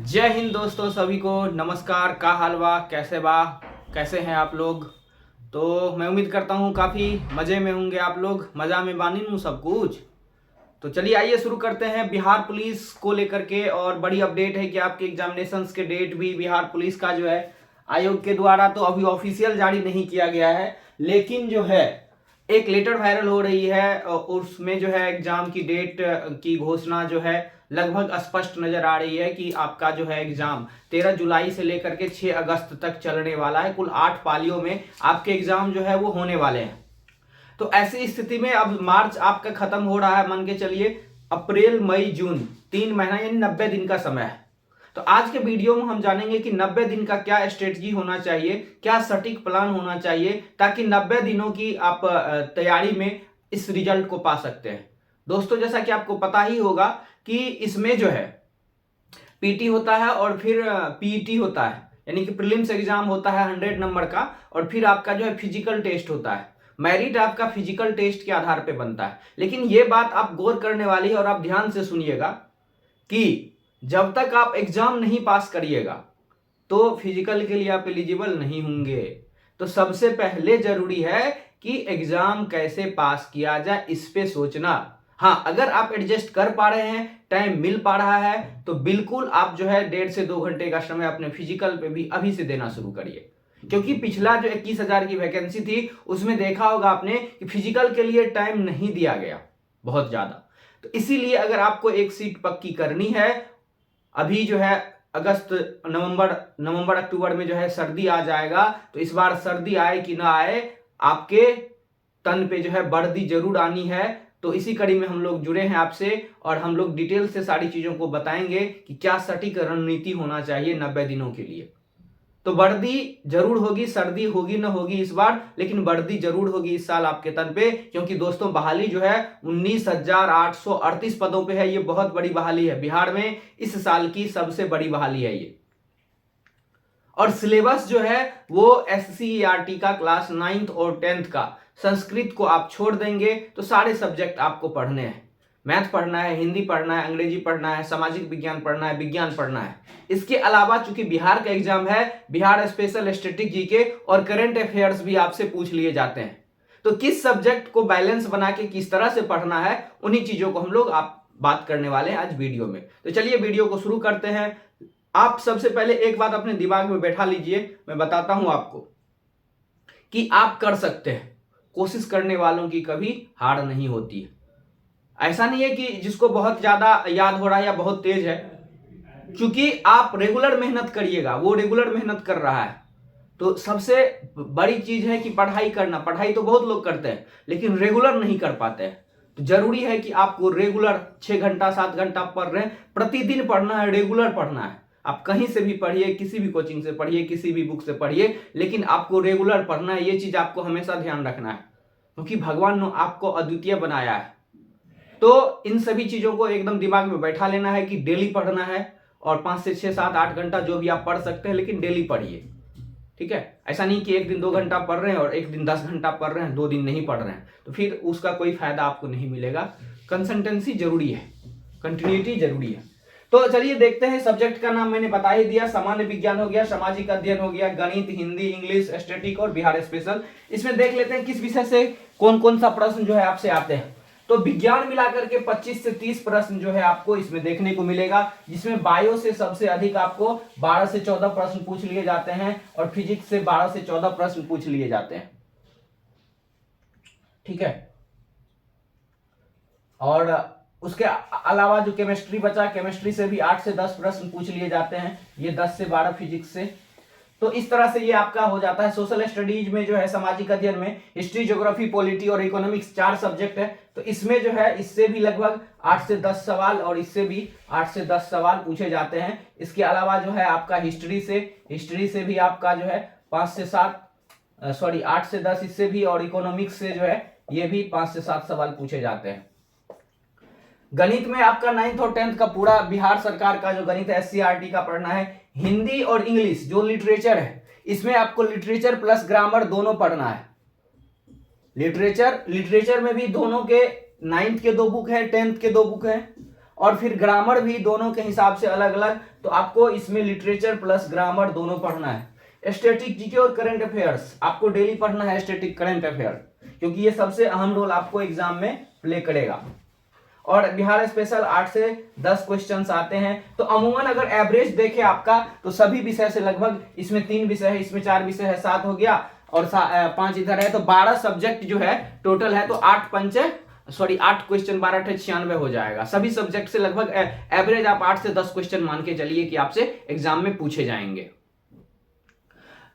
जय हिंद दोस्तों, सभी को नमस्कार। का हाल बा, कैसे हैं आप लोग। तो मैं उम्मीद करता हूँ काफ़ी मज़े में होंगे आप लोग। मज़ा में बानी हूँ सब कुछ। तो चलिए आइए शुरू करते हैं बिहार पुलिस को लेकर के। और बड़ी अपडेट है कि आपके एग्जामिनेशंस के डेट भी बिहार पुलिस का जो है आयोग के द्वारा तो अभी ऑफिशियल जारी नहीं किया गया है, लेकिन जो है एक लेटर वायरल हो रही है और उसमें जो है एग्जाम की डेट की घोषणा जो है लगभग स्पष्ट नजर आ रही है कि आपका जो है एग्जाम 13 जुलाई से लेकर के 6 अगस्त तक चलने वाला है। कुल 8 पालियों में आपके एग्जाम जो है वो होने वाले हैं। तो ऐसी स्थिति में अब मार्च आपका खत्म हो रहा है, मान के चलिए अप्रैल मई जून 3 महीना यानी 90 दिन का समय है। तो आज के वीडियो में हम जानेंगे कि 90 दिन का क्या स्ट्रेटजी होना चाहिए, क्या सटीक प्लान होना चाहिए, ताकि 90 दिनों की आप तैयारी में इस रिजल्ट को पा सकते हैं। दोस्तों, जैसा कि आपको पता ही होगा कि इसमें जो है पीटी होता है और फिर पीईटी होता है, यानी कि प्रीलिम्स एग्जाम होता है 100 नंबर का, और फिर आपका जो है फिजिकल टेस्ट होता है। मेरिट आपका फिजिकल टेस्ट के आधार पे बनता है। लेकिन ये बात आप गौर करने वाली है और आप ध्यान से सुनिएगा कि जब तक आप एग्जाम नहीं पास करिएगा तो फिजिकल के लिए आप एलिजिबल नहीं होंगे। तो सबसे पहले जरूरी है कि एग्जाम कैसे पास किया जाए, इस पे सोचना। हाँ, अगर आप एडजस्ट कर पा रहे हैं, टाइम मिल पा रहा है, तो बिल्कुल आप जो है 1.5 से 2 घंटे का समय अपने फिजिकल पे भी अभी से देना शुरू करिए। क्योंकि पिछला जो 21,000 की वैकेंसी थी उसमें देखा होगा आपने कि फिजिकल के लिए टाइम नहीं दिया गया बहुत ज्यादा। तो इसीलिए अगर आपको एक सीट पक्की करनी है, अभी जो है अगस्त नवंबर अक्टूबर में जो है सर्दी आ जाएगा, तो इस बार सर्दी आए कि ना आए, आपके तन पे जो है वर्दी जरूर आनी है। तो इसी कड़ी में हम लोग जुड़े हैं आपसे और हम लोग डिटेल से सारी चीजों को बताएंगे कि क्या सटीक रणनीति होना चाहिए 90 दिनों के लिए। तो वर्दी जरूर होगी, सर्दी होगी ना होगी इस बार, लेकिन वर्दी जरूर होगी इस साल आपके तन पे। क्योंकि दोस्तों बहाली जो है 19,838 पदों पे है। ये बहुत बड़ी बहाली है, बिहार में इस साल की सबसे बड़ी बहाली है ये। और सिलेबस जो है वो SCERT का क्लास 9th और 10th का संस्कृत को आप छोड़ देंगे तो सारे सब्जेक्ट आपको पढ़ने हैं। मैथ पढ़ना है, हिंदी पढ़ना है, अंग्रेजी पढ़ना है, सामाजिक विज्ञान पढ़ना है, विज्ञान पढ़ना है। इसके अलावा चूंकि बिहार का एग्जाम है, बिहार स्पेशल स्टैटिक जीके और करंट अफेयर्स भी आपसे पूछ लिए जाते हैं। तो किस सब्जेक्ट को बैलेंस बना के किस तरह से पढ़ना है, उन्हीं चीजों को हम लोग आप बात करने वाले हैं आज वीडियो में। तो चलिए वीडियो को शुरू करते हैं। आप सबसे पहले एक बात अपने दिमाग में बैठा लीजिए, मैं बताता हूं आपको कि आप कर सकते हैं। कोशिश करने वालों की कभी हार नहीं होती है। ऐसा नहीं है कि जिसको बहुत ज्यादा याद हो रहा है या बहुत तेज है, क्योंकि आप रेगुलर मेहनत करिएगा, वो रेगुलर मेहनत कर रहा है। तो सबसे बड़ी चीज है कि पढ़ाई करना। पढ़ाई तो बहुत लोग करते हैं लेकिन रेगुलर नहीं कर पाते हैं। तो जरूरी है कि आपको रेगुलर 6 घंटा 7 घंटा पढ़ रहे हैं, प्रतिदिन पढ़ना है, रेगुलर पढ़ना है। आप कहीं से भी पढ़िए, किसी भी कोचिंग से पढ़िए, किसी भी बुक से पढ़िए, लेकिन आपको रेगुलर पढ़ना है। ये चीज आपको हमेशा ध्यान रखना है, क्योंकि भगवान ने आपको अद्वितीय बनाया है। तो इन सभी चीजों को एकदम दिमाग में बैठा लेना है कि डेली पढ़ना है। और 5 से 6 7 8 घंटा जो भी आप पढ़ सकते हैं, लेकिन डेली पढ़िए, ठीक है। ऐसा नहीं कि एक दिन 2 घंटा पढ़ रहे हैं और एक दिन 10 घंटा पढ़ रहे हैं, 2 दिन नहीं पढ़ रहे हैं, तो फिर उसका कोई फायदा आपको नहीं मिलेगा। कंसिस्टेंसी जरूरी है, कंटिन्यूटी जरूरी है। तो चलिए देखते हैं। सब्जेक्ट का नाम मैंने बता ही दिया, सामान्य विज्ञान हो गया, सामाजिक अध्ययन हो गया, गणित, हिंदी, इंग्लिश, स्टैटिक और बिहार स्पेशल। इसमें देख लेते हैं किस विषय से कौन कौन सा प्रश्न जो है आपसे आते हैं। तो विज्ञान मिलाकर के 25 से 30 प्रश्न जो है आपको इसमें देखने को मिलेगा, जिसमें बायो से सबसे अधिक आपको 12 से 14 प्रश्न पूछ लिए जाते हैं और फिजिक्स से 12 से 14 प्रश्न पूछ लिए जाते हैं, ठीक है। और उसके अलावा जो केमिस्ट्री बचा, केमिस्ट्री से भी 8 से 10 प्रश्न पूछ लिए जाते हैं, ये 10 से 12 फिजिक्स से। तो इस तरह से ये आपका हो जाता है। सोशल स्टडीज में जो है सामाजिक अध्ययन में हिस्ट्री, ज्योग्राफी, पॉलिटी और इकोनॉमिक्स 4 सब्जेक्ट है। तो इसमें जो है इससे भी लगभग 8 से 10 सवाल और इससे भी 8 से 10 सवाल पूछे जाते हैं। इसके अलावा जो है आपका हिस्ट्री से भी आपका जो है 8 से 10 इससे भी, और इकोनॉमिक्स से जो है ये भी 5 से 7 सवाल पूछे जाते हैं। गणित में आपका 9th और 10th का पूरा बिहार सरकार का जो गणित है SCERT का पढ़ना है। हिंदी और इंग्लिश जो लिटरेचर है, इसमें आपको लिटरेचर प्लस ग्रामर दोनों पढ़ना है। लिटरेचर में भी दोनों के 9th के 2 बुक है, 10th के 2 बुक है। और फिर ग्रामर भी दोनों के हिसाब से अलग अलग। तो आपको इसमें लिटरेचर प्लस ग्रामर दोनों पढ़ना है। स्टैटिक जीके और करंट अफेयर्स आपको डेली पढ़ना है, स्टैटिक करंट अफेयर, क्योंकि ये सबसे अहम रोल आपको एग्जाम में प्ले करेगा। और बिहार स्पेशल 8 से 10 क्वेश्चंस आते हैं। तो अमूमन अगर एवरेज देखे आपका तो सभी विषय से लगभग, इसमें 3 विषय है, इसमें 4 विषय है, 7 हो गया और 5 इधर है, तो 12 सब्जेक्ट जो है टोटल है। तो 8 क्वेश्चन 12 96 हो जाएगा। सभी सब्जेक्ट से लगभग एवरेज आप 8 से 10 क्वेश्चन मान के चलिए कि आपसे एग्जाम में पूछे जाएंगे।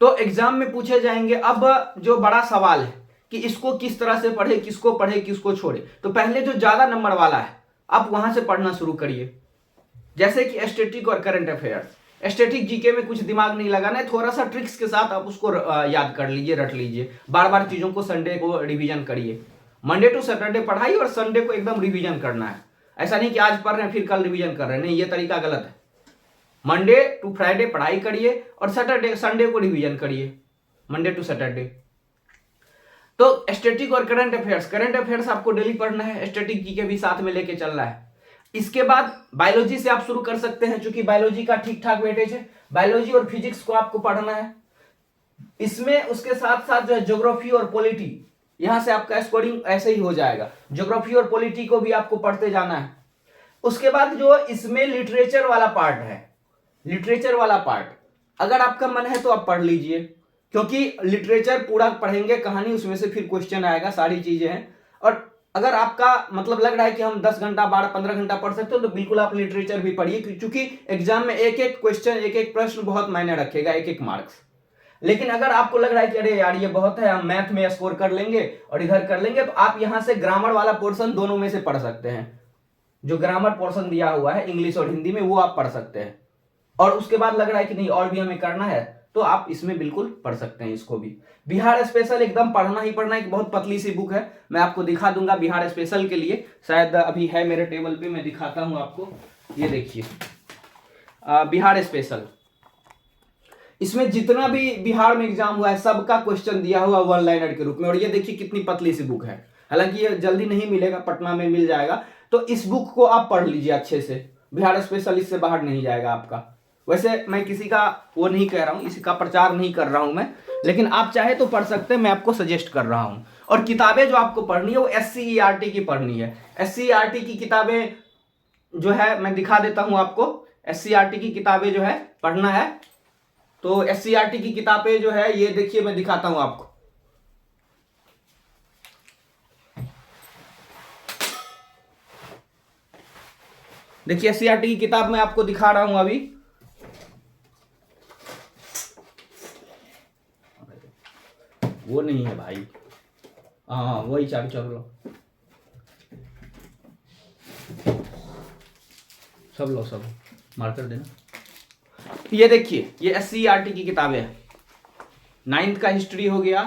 तो एग्जाम में पूछे जाएंगे। अब जो बड़ा सवाल है कि इसको किस तरह से पढ़े, किसको पढ़े, किसको छोड़े। तो पहले जो ज्यादा नंबर वाला है आप वहां से पढ़ना शुरू करिए, जैसे कि स्टैटिक और करंट अफेयर्स। स्टैटिक जीके में कुछ दिमाग नहीं लगाना है, थोड़ा सा ट्रिक्स के साथ आप उसको याद कर लीजिए, रट लीजिए। बार बार चीजों को संडे को रिवीजन करिए। मंडे टू सैटरडे पढ़ाई और संडे को एकदम रिवीजन करना है। ऐसा नहीं कि आज पढ़ रहे हैं फिर कल रिवीजन कर रहे हैं, नहीं, ये तरीका गलत है। मंडे टू फ्राइडे पढ़ाई करिए और संडे को रिवीजन करिए, मंडे टू सैटरडे। तो स्टैटिक और करंट अफेयर्स आपको डेली पढ़ना है, स्टैटिक जीके भी साथ में लेके चलना है। इसके बाद बायोलॉजी से आप शुरू कर सकते हैं, क्योंकि बायोलॉजी का ठीक ठाक वेटेज है। बायोलॉजी और फिजिक्स को आपको पढ़ना है। इसमें उसके साथ साथ जो है ज्योग्राफी और पॉलिटी, यहां से आपका स्कोरिंग ऐसे ही हो जाएगा। ज्योग्राफी और पॉलिटी को भी आपको पढ़ते जाना है। उसके बाद जो इसमें लिटरेचर वाला पार्ट है, लिटरेचर वाला पार्ट अगर आपका मन है तो आप पढ़ लीजिए, क्योंकि लिटरेचर पूरा पढ़ेंगे, कहानी उसमें से फिर क्वेश्चन आएगा, सारी चीजें हैं। और अगर आपका मतलब लग रहा है कि हम 10 घंटा 12-15 घंटा पढ़ सकते हो तो बिल्कुल आप लिटरेचर भी पढ़िए, क्योंकि एग्जाम में एक एक क्वेश्चन, एक एक प्रश्न बहुत मायने रखेगा, एक एक मार्क्स। लेकिन अगर आपको लग रहा है कि अरे यार ये बहुत है, हम मैथ में स्कोर कर लेंगे और इधर कर लेंगे, तो आप यहां से ग्रामर वाला पोर्शन दोनों में से पढ़ सकते हैं। जो ग्रामर पोर्शन दिया हुआ है इंग्लिश और हिंदी में, वो आप पढ़ सकते हैं। और उसके बाद लग रहा है कि नहीं और भी हमें करना है, तो आप इसमें बिल्कुल पढ़ सकते हैं इसको भी। बिहार स्पेशल एकदम पढ़ना ही पढ़ना, एक बहुत पतली सी बुक है, मैं आपको दिखा दूंगा बिहार स्पेशल के लिए। शायद अभी है मेरे टेबल पे, मैं दिखाता हूं आपको। ये देखिए बिहार स्पेशल, इसमें जितना भी बिहार में एग्जाम हुआ है सबका क्वेश्चन दिया हुआ 1 लाइनर के रूप में। और ये देखिए कितनी पतली सी बुक है, हालांकि ये जल्दी नहीं मिलेगा, पटना में मिल जाएगा। तो इस बुक को आप पढ़ लीजिए अच्छे से, बिहार स्पेशल इससे बाहर नहीं जाएगा आपका। वैसे मैं किसी का वो नहीं कह रहा हूं, इसी का प्रचार नहीं कर रहा हूं मैं, लेकिन आप चाहे तो पढ़ सकते हैं, मैं आपको सजेस्ट कर रहा हूं। और किताबें जो आपको पढ़नी है वो SCERT की पढ़नी है। SCERT की किताबें जो है मैं दिखा देता हूं आपको। SCERT की किताबें जो है पढ़ना है, तो SCERT की किताबें जो है ये देखिए मैं दिखाता हूं आपको। देखिए SCERT की किताब मैं आपको दिखा रहा हूं अभी। वो नहीं है भाई, हाँ वही चाबी, चलो सब लो, सब मार्कर देना। ये देखिए ये SCERT की किताबें हैं। 9th का हिस्ट्री हो गया,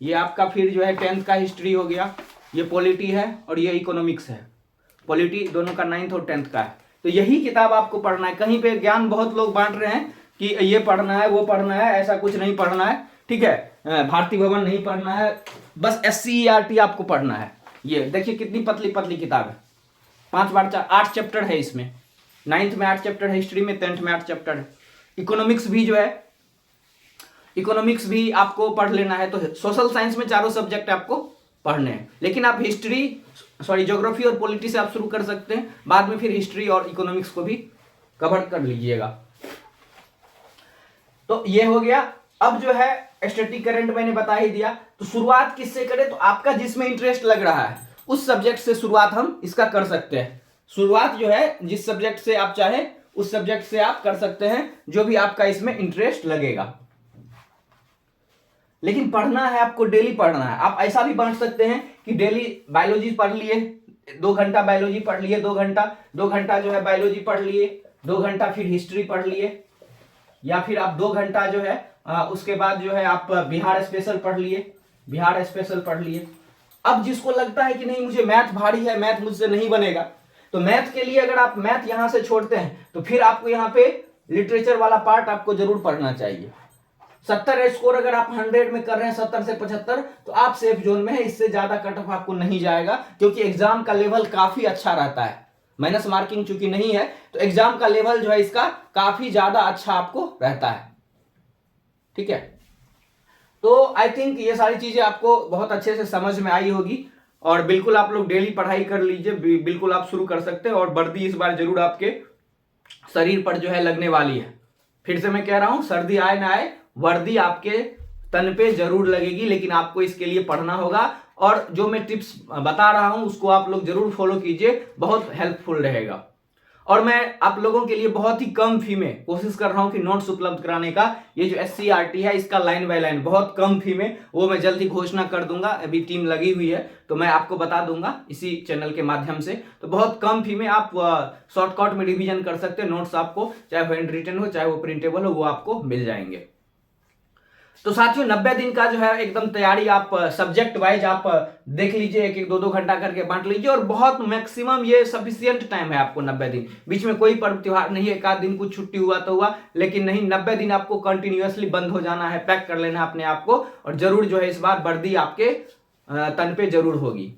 ये आपका फिर जो है 10th का हिस्ट्री हो गया, ये पॉलिटी है और ये इकोनॉमिक्स है। पॉलिटी दोनों का 9th और 10th का है। तो यही किताब आपको पढ़ना है। कहीं पे ज्ञान बहुत लोग बांट रहे हैं कि ये पढ़ना है वो पढ़ना है, ऐसा कुछ नहीं पढ़ना है, ठीक है। भारतीय भवन नहीं पढ़ना है, बस SCERT आपको पढ़ना है। ये देखिए कितनी पतली पतली किताब है, 5 बार 8 चैप्टर है इसमें। 9th में 8 चैप्टर है हिस्ट्री में, 10th में 8 चैप्टर है। इकोनॉमिक्स भी जो है, इकोनॉमिक्स भी आपको पढ़ लेना है। तो सोशल साइंस में चारों सब्जेक्ट आपको पढ़ने हैं, लेकिन आप ज्योग्राफी और पॉलिटी से आप शुरू कर सकते हैं, बाद में फिर हिस्ट्री और इकोनॉमिक्स को भी कवर कर लीजिएगा। तो ये हो गया। अब जो है स्टैटिक करंट मैंने बता ही दिया। तो शुरुआत किससे करें, तो आपका जिसमें इंटरेस्ट लग रहा है उस सब्जेक्ट से शुरुआत हम इसका कर सकते हैं। शुरुआत जो है जिस सब्जेक्ट से आप चाहे उस सब्जेक्ट से आप कर सकते हैं, जो भी आपका इसमें इंटरेस्ट लगेगा। लेकिन पढ़ना है आपको, डेली पढ़ना है। आप ऐसा भी बांट सकते हैं कि डेली बायोलॉजी पढ़ लिए, 2 घंटा बायोलॉजी पढ़ लिए, 2 घंटा जो है बायोलॉजी पढ़ लिए, 2 घंटा फिर हिस्ट्री पढ़ लिए, या फिर आप 2 घंटा जो है उसके बाद जो है आप बिहार स्पेशल पढ़ लिए, बिहार स्पेशल पढ़ लिए। अब जिसको लगता है कि नहीं मुझे मैथ भारी है, मैथ मुझसे नहीं बनेगा, तो मैथ के लिए अगर आप मैथ यहां से छोड़ते हैं तो फिर आपको यहाँ पे लिटरेचर वाला पार्ट आपको जरूर पढ़ना चाहिए। 70 स्कोर अगर आप 100 में कर रहे हैं, 70 से 75, तो आप सेफ जोन में है। इससे ज्यादा कट ऑफ आपको नहीं जाएगा, क्योंकि एग्जाम का लेवल काफी अच्छा रहता है। माइनस मार्किंग चूंकि नहीं है तो एग्जाम का लेवल जो है इसका काफी ज्यादा अच्छा आपको रहता है। ठीक है, तो आई थिंक ये सारी चीजें आपको बहुत अच्छे से समझ में आई होगी और बिल्कुल आप लोग डेली पढ़ाई कर लीजिए, बिल्कुल आप शुरू कर सकते हैं। और वर्दी इस बार जरूर आपके शरीर पर जो है लगने वाली है। फिर से मैं कह रहा हूं, सर्दी आए ना आए वर्दी आपके तन पे जरूर लगेगी, लेकिन आपको इसके लिए पढ़ना होगा। और जो मैं टिप्स बता रहा हूं उसको आप लोग जरूर फॉलो कीजिए, बहुत हेल्पफुल रहेगा। और मैं आप लोगों के लिए बहुत ही कम फी में कोशिश कर रहा हूं कि नोट्स उपलब्ध कराने का। ये जो SCERT है इसका लाइन बाय लाइन बहुत कम फी में, वो मैं जल्द ही घोषणा कर दूंगा। अभी टीम लगी हुई है तो मैं आपको बता दूंगा इसी चैनल के माध्यम से। तो बहुत कम फी में आप शॉर्टकट में रिवीजन कर सकते हैं। नोट्स आपको चाहे वो हैंड रिटन हो चाहे वो प्रिंटेबल हो, वो आपको मिल जाएंगे। तो साथियों 90 दिन का जो है एकदम तैयारी आप सब्जेक्ट वाइज आप देख लीजिए, एक एक 2-2 घंटा करके बांट लीजिए और बहुत मैक्सिमम ये सफिशियंट टाइम है आपको 90 दिन। बीच में कोई पर्व त्योहार नहीं है, एक आध दिन कुछ छुट्टी हुआ तो हुआ, लेकिन नहीं, 90 दिन आपको कंटिन्यूअसली बंद हो जाना है, पैक कर लेना अपने आप को। और जरूर जो है इस बार वर्दी आपके तन पे जरूर होगी।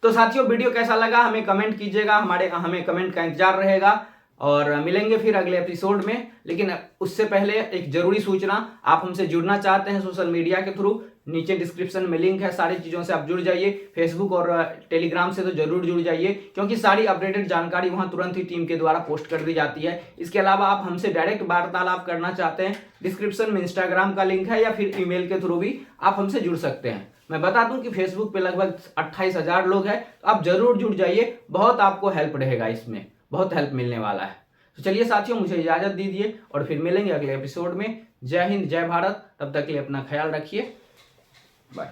तो साथियों वीडियो कैसा लगा हमें कमेंट कीजिएगा, हमें कमेंट का इंतजार रहेगा और मिलेंगे फिर अगले एपिसोड में। लेकिन उससे पहले एक जरूरी सूचना, आप हमसे जुड़ना चाहते हैं सोशल मीडिया के थ्रू, नीचे डिस्क्रिप्शन में लिंक है, सारी चीज़ों से आप जुड़ जाइए। फेसबुक और टेलीग्राम से तो जरूर जुड़ जाइए, क्योंकि सारी अपडेटेड जानकारी वहां तुरंत ही टीम के द्वारा पोस्ट कर दी जाती है। इसके अलावा आप हमसे डायरेक्ट वार्तालाप करना चाहते हैं, डिस्क्रिप्शन में इंस्टाग्राम का लिंक है या फिर ईमेल के थ्रू भी आप हमसे जुड़ सकते हैं। मैं बता दूं कि फेसबुक पे लगभग 28,000 लोग हैं, तो आप जरूर जुड़ जाइए, बहुत आपको हेल्प रहेगा, इसमें बहुत हेल्प मिलने वाला है। तो चलिए साथियों मुझे इजाजत दीजिए और फिर मिलेंगे अगले एपिसोड में। जय हिंद, जय भारत, तब तक के लिए अपना ख्याल रखिए, बाय।